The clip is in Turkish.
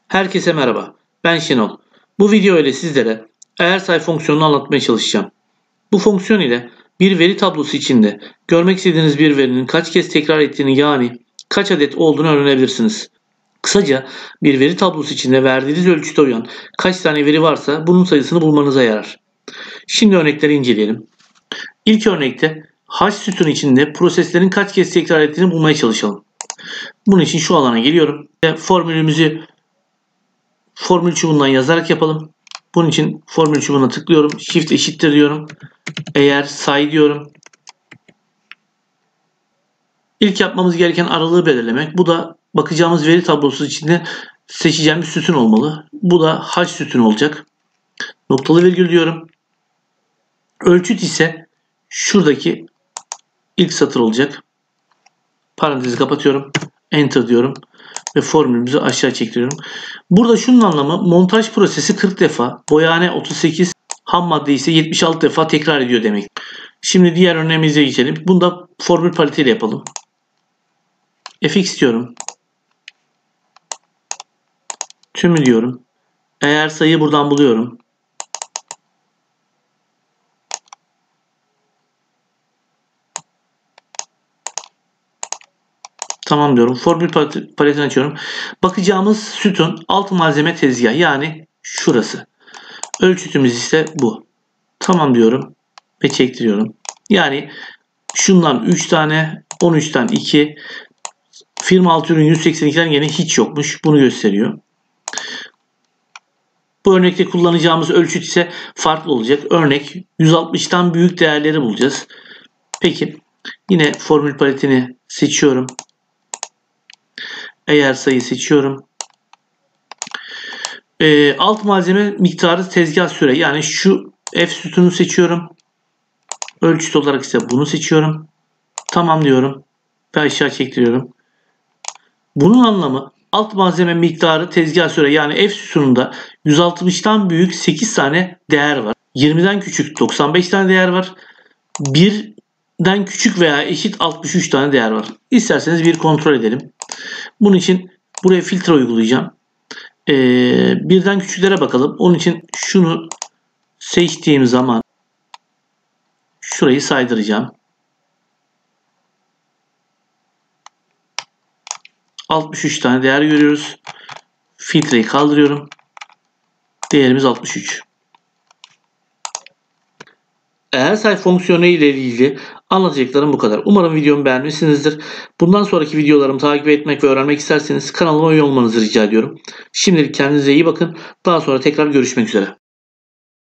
Herkese merhaba, ben Şenol. Bu video ile sizlere eğer say fonksiyonunu anlatmaya çalışacağım. Bu fonksiyon ile bir veri tablosu içinde görmek istediğiniz bir verinin kaç kez tekrar ettiğini yani kaç adet olduğunu öğrenebilirsiniz. Kısaca bir veri tablosu içinde verdiğiniz ölçüte uyan kaç tane veri varsa bunun sayısını bulmanıza yarar. Şimdi örnekleri inceleyelim. İlk örnekte hash sütun içinde proseslerin kaç kez tekrar ettiğini bulmaya çalışalım. Bunun için şu alana geliyorum ve formül çubuğundan yazarak yapalım. Bunun için formül çubuğuna tıklıyorum. Shift eşittir diyorum. Eğer say diyorum. İlk yapmamız gereken aralığı belirlemek. Bu da bakacağımız veri tablosu içinde seçeceğimiz sütun olmalı. Bu da hash sütunu olacak. Noktalı virgül diyorum. Ölçüt ise şuradaki ilk satır olacak. Parantezi kapatıyorum. Enter diyorum. Ve formülümüzü aşağı çektiriyorum. Burada şunun anlamı montaj prosesi 40 defa, boyahane 38, ham madde ise 76 defa tekrar ediyor demek. Şimdi diğer örneğimize geçelim. Bunu da formül paletiyle yapalım. Fx diyorum. Tümü diyorum. Eğer sayıyı buradan buluyorum. Tamam diyorum. Formül paletini açıyorum. Bakacağımız sütun alt malzeme tezgahı yani şurası. Ölçütümüz ise bu. Tamam diyorum ve çektiriyorum. Yani şundan 3 tane, 13'ten 2, firma altı ürün 182'den yine hiç yokmuş. Bunu gösteriyor. Bu örnekte kullanacağımız ölçüt ise farklı olacak. Örnek 160'tan büyük değerleri bulacağız. Peki yine formül paletini seçiyorum. Eğer sayı seçiyorum. Alt malzeme miktarı tezgah süre. Yani şu F sütunu seçiyorum. Ölçüt olarak ise bunu seçiyorum. Tamam diyorum. Ve aşağı çektiriyorum. Bunun anlamı alt malzeme miktarı tezgah süre yani F sütununda 160'tan büyük 8 tane değer var. 20'den küçük 95 tane değer var. 1'den küçük veya eşit 63 tane değer var. İsterseniz bir kontrol edelim. Bunun için buraya filtre uygulayacağım. Birden küçüklere bakalım. Onun için şunu seçtiğim zaman şurayı saydıracağım. 63 tane değer görüyoruz. Filtreyi kaldırıyorum. Değerimiz 63. Eğer say fonksiyonu ile ilgili anlatacaklarım bu kadar. Umarım videomu beğenmişsinizdir. Bundan sonraki videolarımı takip etmek ve öğrenmek isterseniz kanalıma üye olmanızı rica ediyorum. Şimdilik kendinize iyi bakın. Daha sonra tekrar görüşmek üzere.